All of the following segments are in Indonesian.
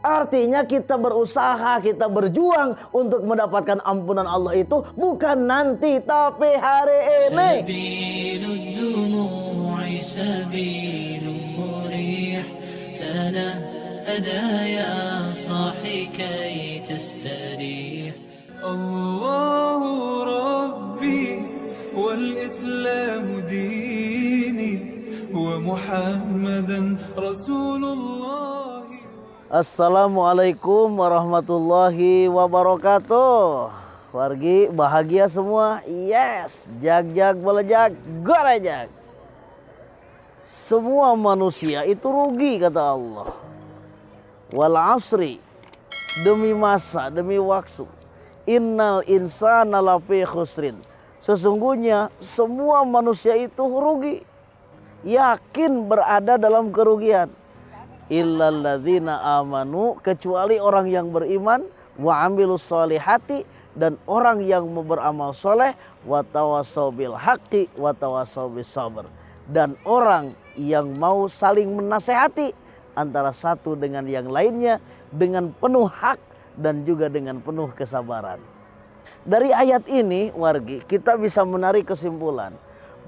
Artinya kita berusaha, kita berjuang untuk mendapatkan ampunan Allah itu bukan nanti tapi hari ini. Allahu Rabbi wal Islamu dini wa Muhammadan Rasulullah. Assalamualaikum warahmatullahi wabarakatuh. Wargi bahagia semua? Yes, jag-jag belejag, gorejag. Semua manusia itu rugi kata Allah. Wal asri, demi masa, demi waktu. Innal insana lafi khusrin. Sesungguhnya semua manusia itu rugi. Yakin berada dalam kerugian. Illalladzina amanu, kecuali orang yang beriman, wa amilus solihati, dan orang yang beramal soleh, wa tawassaw bil haqqi wa tawassaw bis sabr, dan orang yang mau saling menasehati antara satu dengan yang lainnya dengan penuh hak dan juga dengan penuh kesabaran. Dari ayat ini wargi kita bisa menarik kesimpulan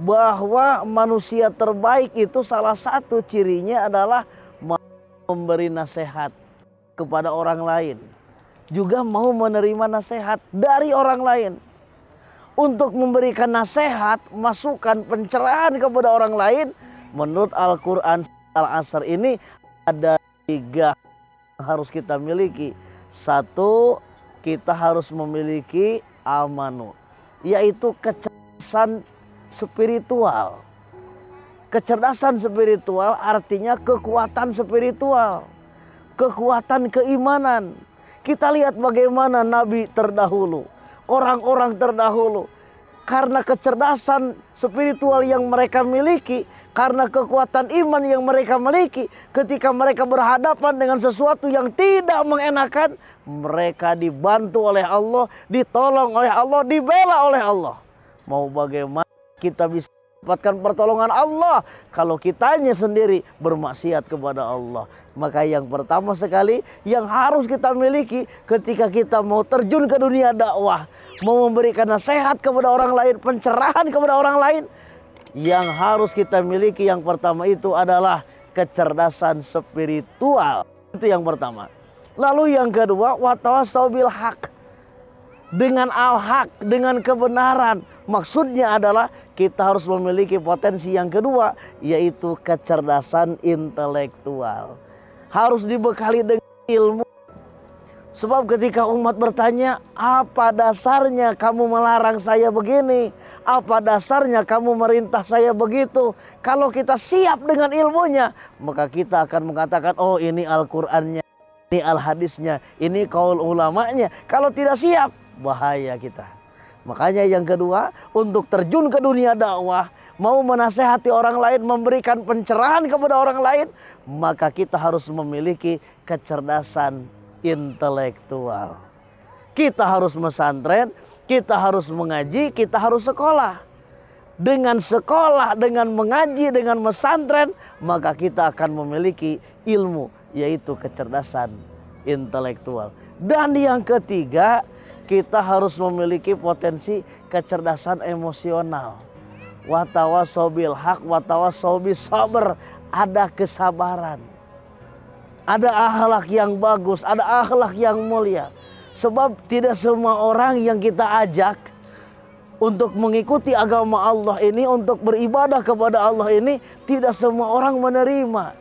bahwa manusia terbaik itu salah satu cirinya adalah memberi nasihat kepada orang lain, juga mau menerima nasihat dari orang lain. Untuk memberikan nasihat, masukan, pencerahan kepada orang lain, menurut Al-Quran Al-Asr ini ada 3 yang harus kita miliki. 1, kita harus memiliki amanu, yaitu kecerdasan spiritual. Kecerdasan spiritual artinya kekuatan spiritual, kekuatan keimanan. Kita lihat bagaimana Nabi terdahulu, orang-orang terdahulu, karena kecerdasan spiritual yang mereka miliki, karena kekuatan iman yang mereka miliki, ketika mereka berhadapan dengan sesuatu yang tidak mengenakan, mereka dibantu oleh Allah, ditolong oleh Allah, dibela oleh Allah. Mau bagaimana kita bisa dapatkan pertolongan Allah kalau kitanya sendiri bermaksiat kepada Allah? Maka yang pertama sekali yang harus kita miliki ketika kita mau terjun ke dunia dakwah, mau memberikan nasihat kepada orang lain, pencerahan kepada orang lain, yang harus kita miliki yang pertama itu adalah kecerdasan spiritual. Itu yang pertama. Lalu yang kedua, watawassaw bil haq, dengan al-haq, dengan kebenaran. Maksudnya adalah kita harus memiliki potensi yang kedua, yaitu kecerdasan intelektual. Harus dibekali dengan ilmu. Sebab ketika umat bertanya, apa dasarnya kamu melarang saya begini? Apa dasarnya kamu merintah saya begitu? Kalau kita siap dengan ilmunya, maka kita akan mengatakan, oh ini Al-Qur'annya, ini Al-Hadisnya, ini qaul ulamanya. Kalau tidak siap, bahaya kita. Makanya yang kedua, untuk terjun ke dunia dakwah, mau menasehati orang lain, memberikan pencerahan kepada orang lain, maka kita harus memiliki kecerdasan intelektual. Kita harus pesantren, kita harus mengaji, kita harus sekolah. Dengan sekolah, dengan mengaji, dengan pesantren, maka kita akan memiliki ilmu, yaitu kecerdasan intelektual. Dan yang ketiga, kita harus memiliki potensi kecerdasan emosional. Watawassaw bil haq, watawassaw bis sabr. Ada kesabaran, ada akhlak yang bagus, ada akhlak yang mulia. Sebab tidak semua orang yang kita ajak untuk mengikuti agama Allah ini, untuk beribadah kepada Allah ini, tidak semua orang menerima.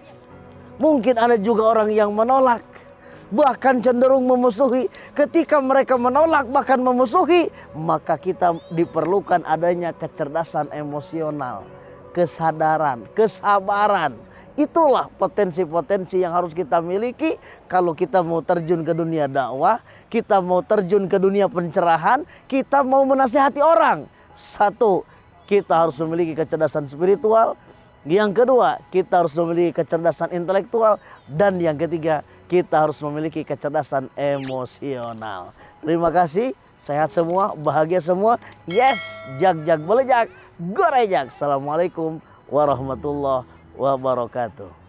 Mungkin ada juga orang yang menolak, bahkan cenderung memusuhi. Ketika mereka menolak bahkan memusuhi, maka kita diperlukan adanya kecerdasan emosional, kesadaran, kesabaran. Itulah potensi-potensi yang harus kita miliki kalau kita mau terjun ke dunia dakwah, kita mau terjun ke dunia pencerahan, kita mau menasihati orang. 1, kita harus memiliki kecerdasan spiritual. Yang kedua, kita harus memiliki kecerdasan intelektual. Dan yang ketiga, kita harus memiliki kecerdasan emosional. Terima kasih, sehat semua, bahagia semua. Yes, jag-jag belejak, gorejak. Assalamualaikum warahmatullahi wabarakatuh.